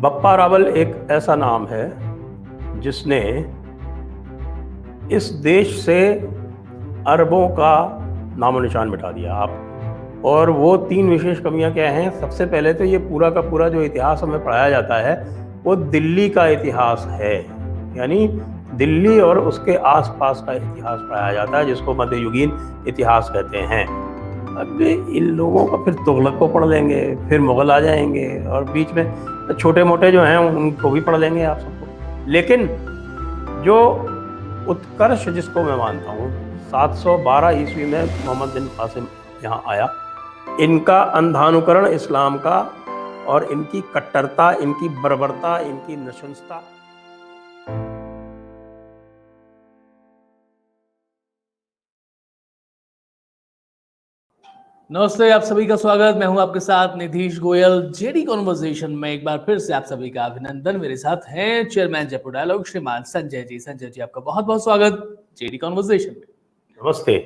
बप्पा रावल एक ऐसा नाम है जिसने इस देश से अरबों का नामो निशान मिटा दिया। आप और वो तीन विशेष कमियां क्या हैं? सबसे पहले तो ये पूरा का पूरा जो इतिहास हमें पढ़ाया जाता है वो दिल्ली का इतिहास है, यानी दिल्ली और उसके आसपास का इतिहास पढ़ाया जाता है, जिसको मध्ययुगीन इतिहास कहते हैं। अब इन लोगों का फिर तुगलक को पढ़ लेंगे, फिर मुगल आ जाएंगे और बीच में छोटे मोटे जो हैं उनको भी पढ़ लेंगे आप सबको। लेकिन जो उत्कर्ष जिसको मैं मानता हूँ, 712 ईस्वी में मोहम्मद बिन कासिम यहाँ आया। इनका अंधानुकरण इस्लाम का और इनकी कट्टरता, इनकी बर्बरता, इनकी नशंसता। नमस्ते, आप सभी का स्वागत। मैं हूं आपके साथ निधीश गोयल। जेडी कॉन्वर्सेशन में एक बार फिर से आप सभी का अभिनंदन। मेरे साथ हैं चेयरमैन जयपुर डायलॉग श्रीमान संजय जी। संजय जी, आपका बहुत बहुत स्वागत जेडी कॉन्वर्सेशन में। नमस्ते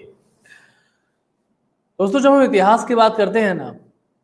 दोस्तों, जब हम इतिहास की बात करते हैं ना,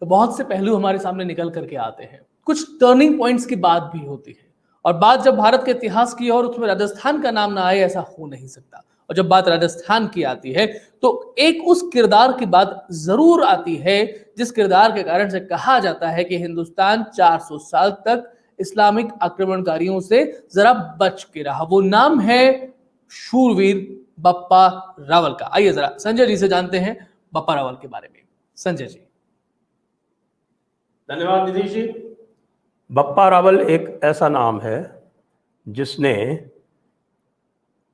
तो बहुत से पहलू हमारे सामने निकल करके आते हैं। कुछ टर्निंग पॉइंट्स की बात भी होती है, और बात जब भारत के इतिहास की और उसमें राजस्थान का नाम ना आए, ऐसा हो नहीं सकता। और जब बात राजस्थान की आती है तो एक उस किरदार की बात जरूर आती है जिस किरदार के कारण से कहा जाता है कि हिंदुस्तान 400 साल तक इस्लामिक आक्रमणकारियों से जरा बच के रहा। वो नाम है शूरवीर बप्पा रावल का। आइए जरा संजय जी से जानते हैं बप्पा रावल के बारे में। संजय जी। धन्यवाद निधीश जी। बप्पा रावल एक ऐसा नाम है जिसने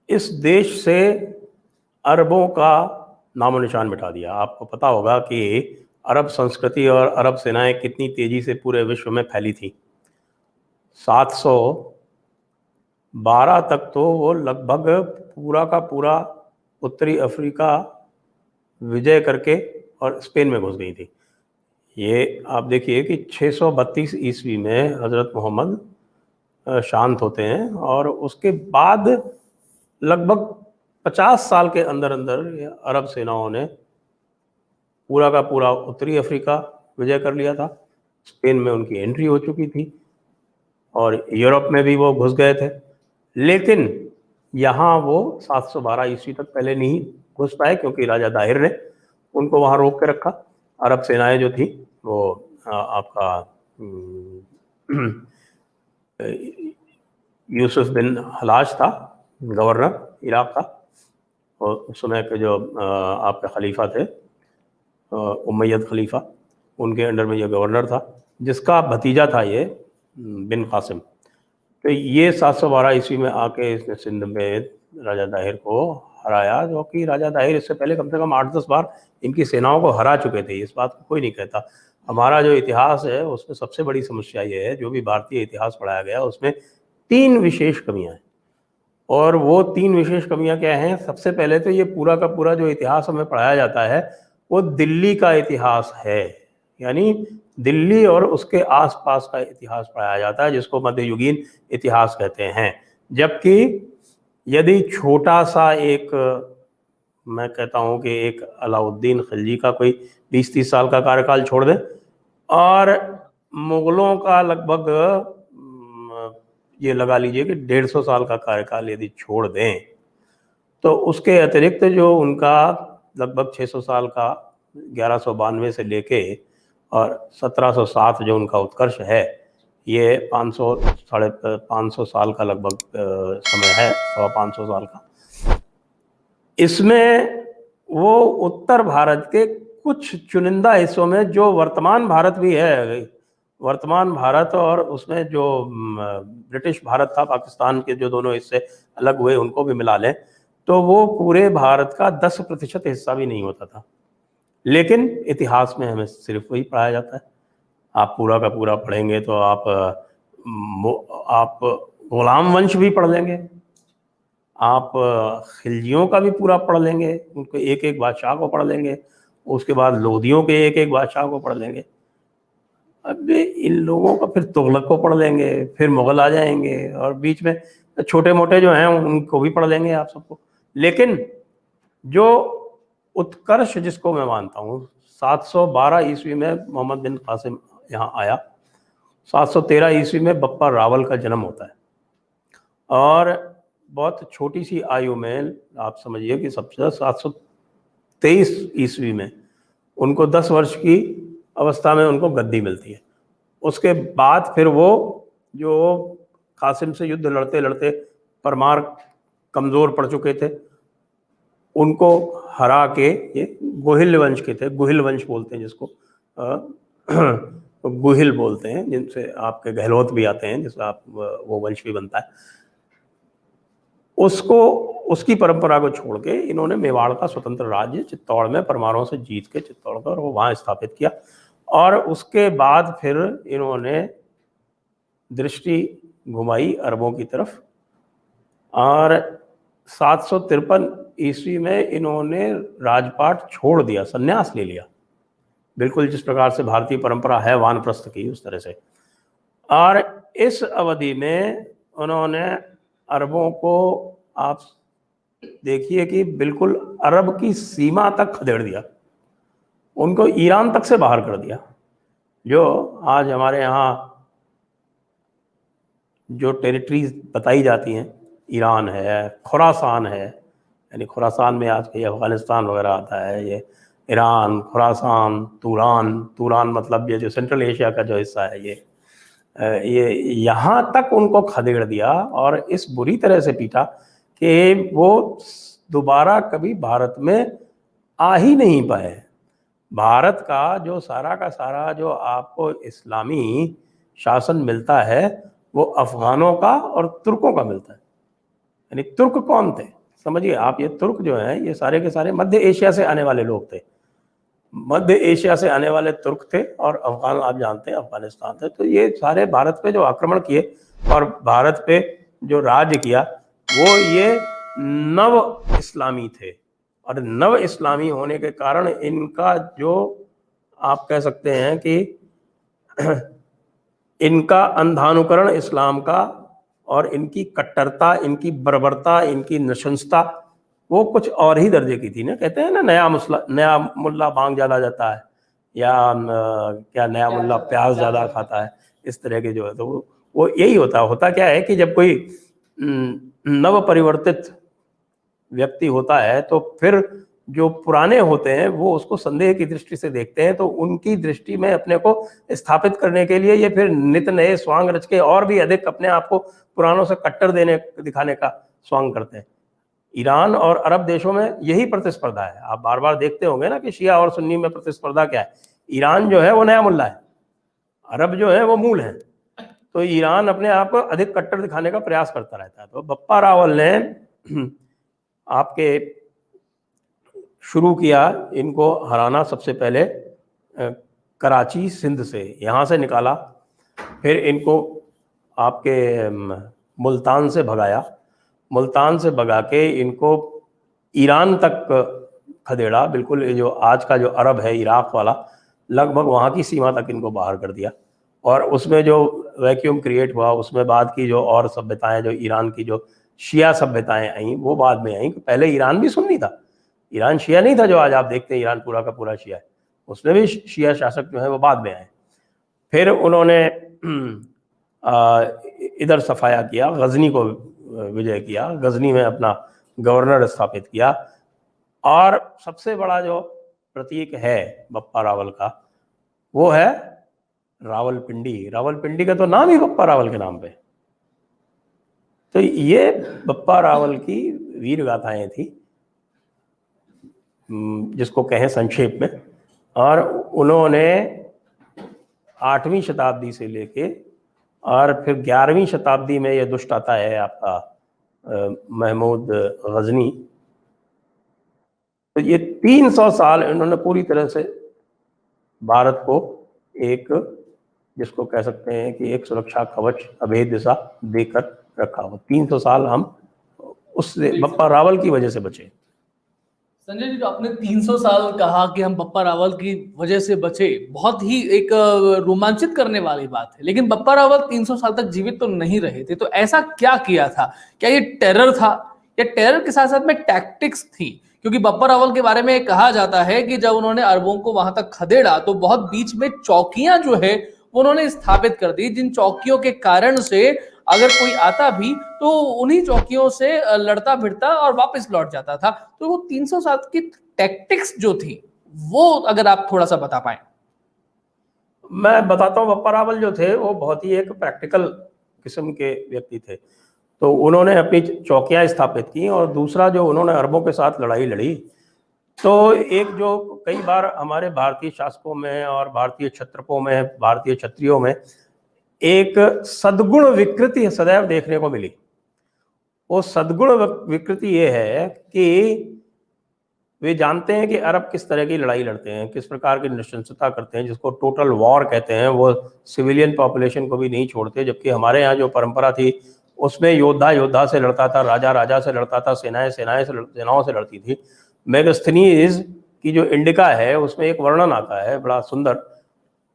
इस देश से अरबों का नामो निशान मिटा दिया। आपको पता होगा कि अरब संस्कृति और अरब सेनाएं कितनी तेजी से पूरे विश्व में फैली थी। 712 तक तो वो लगभग पूरा का पूरा उत्तरी अफ्रीका विजय करके और स्पेन में घुस गई थी। ये आप देखिए कि 632 ईस्वी में हज़रत मोहम्मद शांत होते हैं और उसके बाद लगभग 50 साल के अंदर अंदर अरब सेनाओं ने पूरा का पूरा उत्तरी अफ्रीका विजय कर लिया था। स्पेन में उनकी एंट्री हो चुकी थी और यूरोप में भी वो घुस गए थे। लेकिन यहाँ वो 712 ईस्वी तक पहले नहीं घुस पाए, क्योंकि राजा दाहिर ने उनको वहाँ रोक के रखा। अरब सेनाएं जो थी वो आपका यूसुफ बिन हलाज था, गवर्नर इराक का, और उस समय के जो आपके खलीफा थे उमैयद खलीफा, उनके अंडर में ये गवर्नर था, जिसका भतीजा था ये बिन कासिम। तो ये 712 ईस्वी में आके इसने सिंध में राजा दाहिर को हराया, जो कि राजा दाहिर इससे पहले कम से कम 8-10 बार इनकी सेनाओं को हरा चुके थे। इस बात को कोई नहीं कहता। हमारा जो इतिहास है उसमें सबसे बड़ी समस्या ये है, जो भी भारतीय इतिहास पढ़ाया गया उसमें 3 विशेष कमियां हैं। और वो 3 विशेष कमियां क्या हैं? सबसे पहले तो ये पूरा का पूरा जो इतिहास हमें पढ़ाया जाता है वो दिल्ली का इतिहास है, यानी दिल्ली और उसके आसपास का इतिहास पढ़ाया जाता है, जिसको मध्ययुगीन इतिहास कहते हैं। जबकि यदि छोटा सा एक, मैं कहता हूँ कि एक अलाउद्दीन खिलजी का कोई 20-30 साल का कार्यकाल छोड़ दें और मुगलों का लगभग ये लगा लीजिए कि 150 साल का कार्यकाल यदि छोड़ दें, तो उसके अतिरिक्त जो उनका लगभग 600 साल का 1192 से लेके और 1707 जो उनका उत्कर्ष है, ये 500-550 साल का लगभग समय है, 550 साल का। इसमें वो उत्तर भारत के कुछ चुनिंदा हिस्सों में, जो वर्तमान भारत भी है, वर्तमान भारत और उसमें जो ब्रिटिश भारत था, पाकिस्तान के जो दोनों हिस्से अलग हुए उनको भी मिला लें, तो वो पूरे भारत का 10% हिस्सा भी नहीं होता था। लेकिन इतिहास में हमें सिर्फ वही पढ़ाया जाता है। आप पूरा का पूरा पढ़ेंगे तो आप गुलाम वंश भी पढ़ लेंगे, आप खिलजियों का भी पूरा पढ़ लेंगे, उनको एक एक बादशाह को पढ़ लेंगे, उसके बाद लोधियों के एक एक बादशाह को पढ़ लेंगे। अब इन लोगों का फिर तुगलक को पढ़ लेंगे, फिर मुगल आ जाएंगे और बीच में छोटे मोटे जो हैं उनको भी पढ़ लेंगे आप सबको। लेकिन जो उत्कर्ष जिसको मैं मानता हूँ, 712 ईस्वी में मोहम्मद बिन कासिम यहाँ आया। 713 ईस्वी में बप्पा रावल का जन्म होता है और बहुत छोटी सी आयु में, आप समझिए कि सबसे 723 ईस्वी में उनको 10 वर्ष की अवस्था में उनको गद्दी मिलती है। उसके बाद फिर वो जो कासिम से युद्ध लड़ते लड़ते परमार कमज़ोर पड़ चुके थे, उनको हरा के, ये गोहिल वंश के थे, गोहिल वंश बोलते हैं जिसको, गोहिल बोलते हैं, जिनसे आपके गहलोत भी आते हैं, जिससे आप वो वंश भी बनता है। उसकी परंपरा को छोड़ के इन्होंने मेवाड़ का स्वतंत्र राज्य चित्तौड़ में परमारों से जीत के चित्तौड़ को वो वहाँ स्थापित किया। और उसके बाद फिर इन्होंने दृष्टि घुमाई अरबों की तरफ और 753 ईस्वी में इन्होंने राजपाट छोड़ दिया, संन्यास ले लिया, बिल्कुल जिस प्रकार से भारतीय परंपरा है वानप्रस्थ की, उस तरह से। और इस अवधि में उन्होंने अरबों को, आप देखिए कि बिल्कुल अरब की सीमा तक खदेड़ दिया, उनको ईरान तक से बाहर कर दिया। जो आज हमारे यहाँ जो टेरिटरीज बताई जाती हैं, ईरान है, खुरासान है, यानी खुरासान में आज के अफगानिस्तान वगैरह आता है, ये ईरान, खुरासान, तूरान मतलब ये जो सेंट्रल एशिया का जो हिस्सा है, ये यहाँ तक उनको खदेड़ दिया और इस बुरी तरह से पीटा कि वो दोबारा कभी भारत में आ ही नहीं पाए। भारत का जो सारा जो आपको इस्लामी शासन मिलता है वो अफगानों का और तुर्कों का मिलता है। यानी तुर्क कौन थे, समझिए आप, ये तुर्क जो हैं ये सारे के सारे मध्य एशिया से आने वाले लोग थे, मध्य एशिया से आने वाले तुर्क थे। और अफगान, आप जानते हैं अफगानिस्तान थे। तो ये सारे भारत पे जो आक्रमण किए और भारत पे जो राज्य किया वो ये नव इस्लामी थे। और नव इस्लामी होने के कारण इनका जो आप कह सकते हैं कि इनका अंधानुकरण इस्लाम का और इनकी कट्टरता, इनकी बर्बरता, इनकी नृशंसता वो कुछ और ही दर्जे की थी ना। कहते हैं ना, नया मुल्ला भांग ज़्यादा जाता है, या क्या नया मुल्ला प्याज ज़्यादा खाता है, इस तरह के जो है। तो वो यही होता क्या है कि जब कोई नव परिवर्तित व्यक्ति होता है तो फिर जो पुराने होते हैं वो उसको संदेह की दृष्टि से देखते हैं। तो उनकी दृष्टि में अपने को स्थापित करने के लिए ये फिर नित नए स्वांग रच के और भी अधिक अपने आप को पुरानों से कट्टर दिखाने का स्वांग करते हैं। ईरान और अरब देशों में यही प्रतिस्पर्धा है। आप बार बार देखते होंगे ना कि शिया और सुन्नी में प्रतिस्पर्धा क्या है। ईरान जो है वो नया मुल्ला है, अरब जो है वो मूल है। तो ईरान अपने आप को अधिक कट्टर दिखाने का प्रयास करता रहता है। तो बप्पा रावल ने आपके शुरू किया इनको हराना, सबसे पहले कराची सिंध से, यहाँ से निकाला, फिर इनको आपके मुल्तान से भगाया, मुल्तान से भगा के इनको ईरान तक खदेड़ा, बिल्कुल ये जो आज का जो अरब है इराक वाला, लगभग वहाँ की सीमा तक इनको बाहर कर दिया। और उसमें जो वैक्यूम क्रिएट हुआ, उसमें बाद की जो और सभ्यताएं, जो ईरान की जो शिया सभ्यताएं आई वो बाद में आई। पहले ईरान भी सुन्नी था, ईरान शिया नहीं था जो आज आप देखते हैं ईरान पूरा का पूरा शिया है। उसमें भी शिया शासक जो है वो बाद में आए। फिर उन्होंने इधर सफाया किया, गजनी को विजय किया, गजनी में अपना गवर्नर स्थापित किया। और सबसे बड़ा जो प्रतीक है बप्पा रावल का वो है रावलपिंडी। रावलपिंडी का तो नाम ही बप्पा रावल के नाम पे। तो ये बप्पा रावल की वीर गाथाएं थी, जिसको कहें संक्षेप में। और उन्होंने 8वीं शताब्दी से लेके और फिर 11वीं शताब्दी में ये दुष्ट आता है आपका महमूद गजनी। तो ये 300 साल इन्होंने पूरी तरह से भारत को एक, जिसको कह सकते हैं कि एक सुरक्षा कवच, अभेद्य सा देकर रखा। वो 300 साल हम उससे बप्पा रावल की वजह से बचे। संजय जी, जो आपने 300 साल कहा कि हम बप्पा रावल की वजह से बचे, बहुत ही एक रोमांचित करने वाली बात है। लेकिन बप्पा रावल 300 साल तक जीवित तो नहीं रहे थे, तो ऐसा क्या किया था? क्या ये टेरर था, या टेरर के साथ साथ में टैक्टिक्स थी? क्योंकि बप्पा रावल के बारे में कहा जाता है कि जब उन्होंने अरबों को वहां तक खदेड़ा तो बहुत बीच में चौकियां जो है वो उन्होंने स्थापित कर दी, जिन चौकियों के कारण से अगर कोई आता भी तो उन्हीं चौकियों से लड़ता भिड़ता और वापस लौट जाता था। तो वो 307 की टैक्टिक्स जो थी वो अगर आप थोड़ा सा बता पाए। मैं बताता हूँ, बप्पा रावल जो थे वो बहुत ही एक प्रैक्टिकल किस्म के व्यक्ति थे। तो उन्होंने अपनी चौकियां स्थापित की और दूसरा जो उन्होंने अरबों के साथ लड़ाई लड़ी। तो एक जो कई बार हमारे भारतीय शासकों में और भारतीय क्षत्रपों में, भारतीय क्षत्रियों में एक सद्गुण विकृति सदैव देखने को मिली। वो सद्गुण विकृति ये है कि वे जानते हैं कि अरब किस तरह की लड़ाई लड़ते हैं, किस प्रकार की नृशंसता करते हैं, जिसको टोटल वॉर कहते हैं। वो सिविलियन पॉपुलेशन को भी नहीं छोड़ते, जबकि हमारे यहाँ जो परंपरा थी उसमें योद्धा योद्धा से लड़ता था, राजा राजा से लड़ता था, सेनाएं सेनाओं से लड़ती थी। मेगास्थनीज की जो इंडिका है उसमें एक वर्णन आता है बड़ा सुंदर।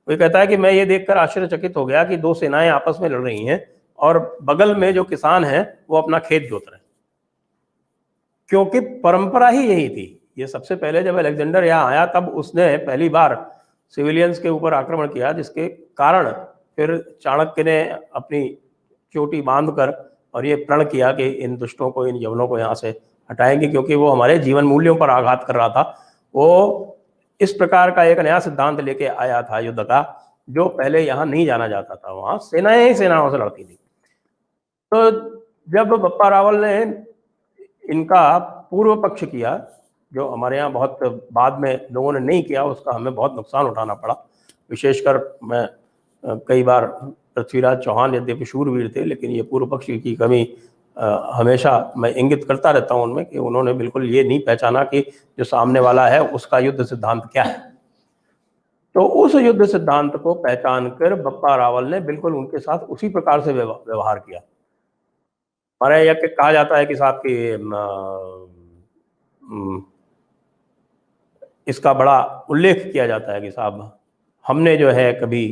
वो कहता है कि मैं ये देखकर आश्चर्यचकित हो गया कि दो सेनाएं आपस में लड़ रही हैं और बगल में जो किसान हैं वो अपना खेत जोत रहे हैं, क्योंकि परंपरा ही यही थी। ये सबसे पहले जब अलेक्जेंडर यहाँ आया तब उसने पहली बार सिविलियंस के ऊपर आक्रमण किया, जिसके कारण फिर चाणक्य ने अपनी चोटी बांधकर और ये प्रण किया कि इन दुष्टों को, इन यवनों को यहाँ से हटाएंगे, क्योंकि वो हमारे जीवन मूल्यों पर आघात कर रहा था। वो इस प्रकार का एक नया सिद्धांत लेके आया था युद्ध का, जो पहले यहाँ नहीं जाना जाता था। वहाँ सेनाएं ही सेनाओं से लड़ती थी। तो जब बप्पा रावल ने इनका पूर्व पक्ष किया, जो हमारे यहाँ बहुत बाद में लोगों ने नहीं किया, उसका हमें बहुत नुकसान उठाना पड़ा। विशेषकर मैं कई बार पृथ्वीराज चौहान यद्यपि शूरवीर थे, लेकिन ये पूर्व पक्ष की कमी हमेशा मैं इंगित करता रहता हूँ उनमें, कि उन्होंने बिल्कुल ये नहीं पहचाना कि जो सामने वाला है उसका युद्ध सिद्धांत क्या है। तो उस युद्ध सिद्धांत को पहचान कर बप्पा रावल ने बिल्कुल उनके साथ उसी प्रकार से व्यवहार किया। हमारे यहाँ कहा जाता है कि साहब की इसका बड़ा उल्लेख किया जाता है कि साहब हमने जो है कभी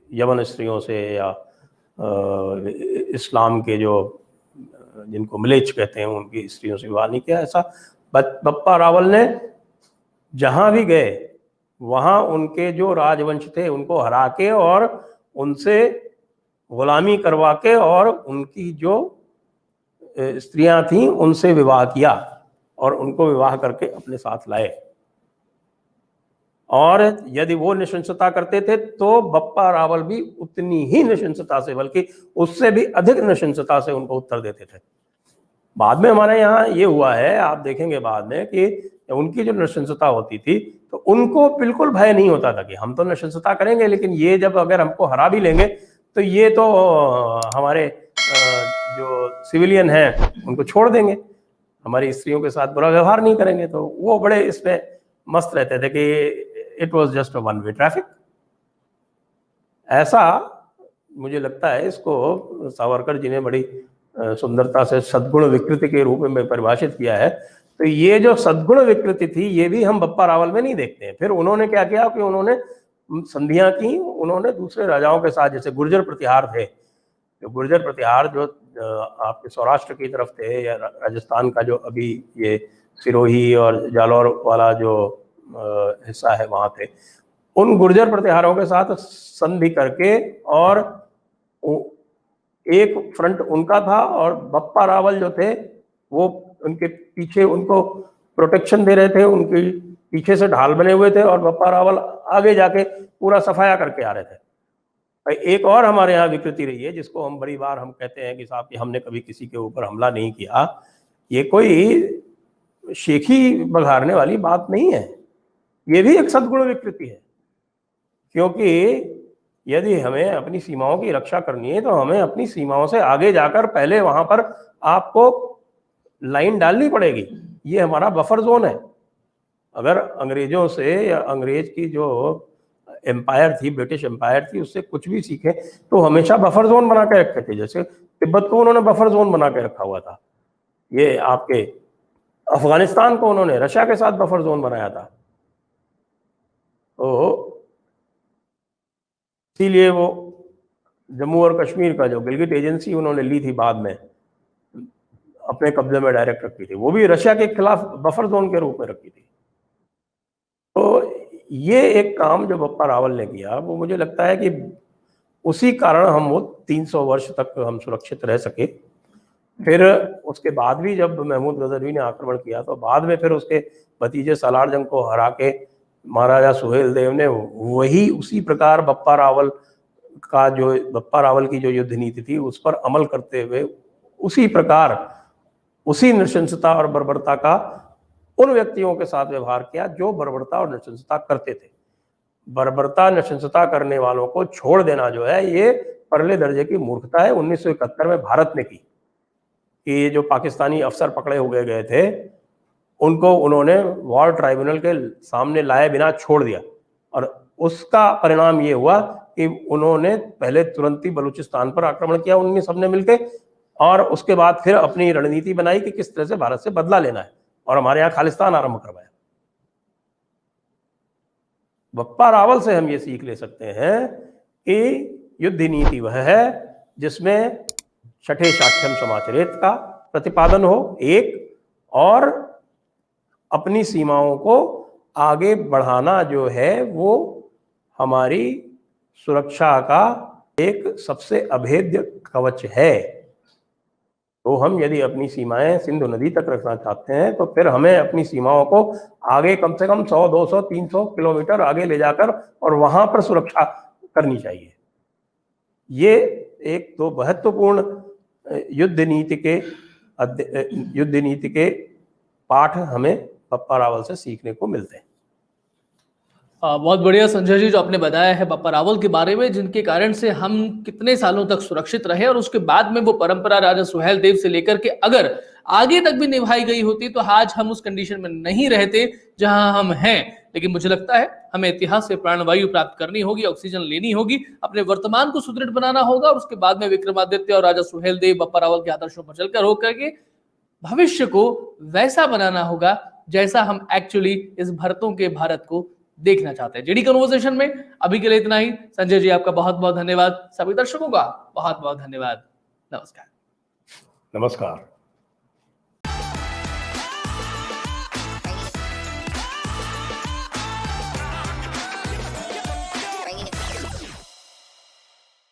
यवन स्त्रियों से या इस्लाम के जो जिनको मिलेच कहते हैं उनकी स्त्रियों से विवाह नहीं किया। ऐसा बप्पा रावल ने जहां भी गए वहां उनके जो राजवंश थे उनको हरा के और उनसे गुलामी करवा के और उनकी जो स्त्रियां थीं उनसे विवाह किया और उनको विवाह करके अपने साथ लाए। और यदि वो नृशंसता करते थे तो बप्पा रावल भी उतनी ही नृशंसता से, बल्कि उससे भी अधिक नृशंसता से उनको उत्तर देते थे। बाद में हमारे यहाँ ये हुआ है, आप देखेंगे बाद में, कि उनकी जो नृशंसता होती थी तो उनको बिल्कुल भय नहीं होता था कि हम तो नृशंसता करेंगे, लेकिन ये जब अगर हमको हरा भी लेंगे तो ये तो हमारे जो सिविलियन हैं उनको छोड़ देंगे, हमारी स्त्रियों के साथ बुरा व्यवहार नहीं करेंगे। तो वो बड़े इसमें मस्त रहते थे कि it was just a one way traffic. ऐसा मुझे लगता है इसको सावरकर जी ने बड़ी सुंदरता से सद्गुण विकृति के रूप में परिभाषित किया है। तो ये जो सद्गुण विकृति थी ये भी हम बप्पा रावल में नहीं देखते हैं। फिर उन्होंने क्या किया कि उन्होंने संधियां की, उन्होंने दूसरे राजाओं के साथ, जैसे गुर्जर प्रतिहार थे, जो गुर्जर प्रतिहार जो आपके सौराष्ट्र की तरफ थे या राजस्थान का जो अभी ये सिरोही और जालौर वाला जो हिस्सा है वहां थे, उन गुर्जर प्रतिहारों के साथ संधि करके और एक फ्रंट उनका था और बप्पा रावल जो थे वो उनके पीछे उनको प्रोटेक्शन दे रहे थे, उनके पीछे से ढाल बने हुए थे और बप्पा रावल आगे जाके पूरा सफाया करके आ रहे थे। एक और हमारे यहाँ विकृति रही है जिसको हम बड़ी बार हम कहते हैं कि साहब कि हमने कभी किसी के ऊपर हमला नहीं किया। ये कोई शेखी बघारने वाली बात नहीं है, ये भी एक सद्गुण विकृति है। क्योंकि यदि हमें अपनी सीमाओं की रक्षा करनी है तो हमें अपनी सीमाओं से आगे जाकर पहले वहां पर आपको लाइन डालनी पड़ेगी। ये हमारा बफर जोन है। अगर अंग्रेजों से या अंग्रेज की जो एम्पायर थी, ब्रिटिश एम्पायर थी, उससे कुछ भी सीखे तो हमेशा बफर जोन बना के रखे थे। जैसे तिब्बत को उन्होंने बफर जोन बना के रखा हुआ था, ये आपके अफगानिस्तान को उन्होंने रशिया के साथ बफर जोन बनाया था। तो इसीलिए वो जम्मू और कश्मीर का जो गिलगिट एजेंसी उन्होंने ली थी बाद में, अपने कब्जे में डायरेक्ट रखी थी, वो भी रशिया के खिलाफ बफर जोन के रूप में रखी थी। तो ये एक काम जो बप्पा रावल ने किया, वो मुझे लगता है कि उसी कारण हम वो 300 वर्ष तक हम सुरक्षित रह सके। फिर उसके बाद भी जब महमूद गजनवी ने आक्रमण किया, तो बाद में फिर उसके भतीजे सालार जंग को हरा के महाराजा सुहेल देव ने वही उसी प्रकार बप्पा रावल की जो युद्ध नीति थी उस पर अमल करते हुए उसी प्रकार उसी नृशंसता और बर्बरता का उन व्यक्तियों के साथ व्यवहार किया जो बर्बरता और नृशंसता करते थे। बर्बरता नृशंसता करने वालों को छोड़ देना जो है, ये परले दर्जे की मूर्खता है। 1971 में भारत ने की कि जो पाकिस्तानी अफसर पकड़े हुए गए थे उनको उन्होंने वॉर ट्राइब्यूनल के सामने लाए बिना छोड़ दिया, और उसका परिणाम ये हुआ कि उन्होंने पहले तुरंत ही बलूचिस्तान पर आक्रमण किया उन्होंने सबने मिलकर, और उसके बाद फिर अपनी रणनीति बनाई कि किस तरह से भारत से बदला लेना है, और हमारे यहाँ खालिस्तान आरंभ करवाया। बप्पा रावल से हम ये सीख ले सकते हैं कि युद्ध नीति वह है जिसमें छठे शाठ्यम समाचरेत का प्रतिपादन हो, एक, और अपनी सीमाओं को आगे बढ़ाना जो है वो हमारी सुरक्षा का एक सबसे अभेद्य कवच है। तो हम यदि अपनी सीमाएं सिंधु नदी तक रखना चाहते हैं तो फिर हमें अपनी सीमाओं को आगे कम से कम 100, 200, 300 किलोमीटर आगे ले जाकर और वहां पर सुरक्षा करनी चाहिए। ये एक तो महत्वपूर्ण युद्ध नीति के पाठ हमें बप्पा रावल से सीखने को मिलते हैं। बहुत बढ़िया संजय जी जो आपने बताया है बप्पा रावल के बारे में, जिनके कारण से हम कितने सालों तक सुरक्षित रहे, और उसके बाद में वो परंपरा राजा सुहेल देव से लेकर के अगर आगे तक भी निभाई गई होती तो आज हम उस कंडीशन में नहीं रहते जहां हम हैं। लेकिन मुझे लगता है हमें इतिहास से प्राणवायु प्राप्त करनी होगी, ऑक्सीजन लेनी होगी, अपने वर्तमान को सुदृढ़ बनाना होगा, और उसके बाद में विक्रमादित्य और राजा सुहेल देव बप्पा रावल के आदर्शों पर चलकर होकर के भविष्य को वैसा बनाना होगा जैसा हम एक्चुअली इस भरतों के भारत को देखना चाहते हैं। जेडी कन्वर्सेशन में अभी के लिए इतना ही। संजय जी आपका बहुत बहुत धन्यवाद, सभी दर्शकों का बहुत बहुत धन्यवाद। नमस्कार। नमस्कार।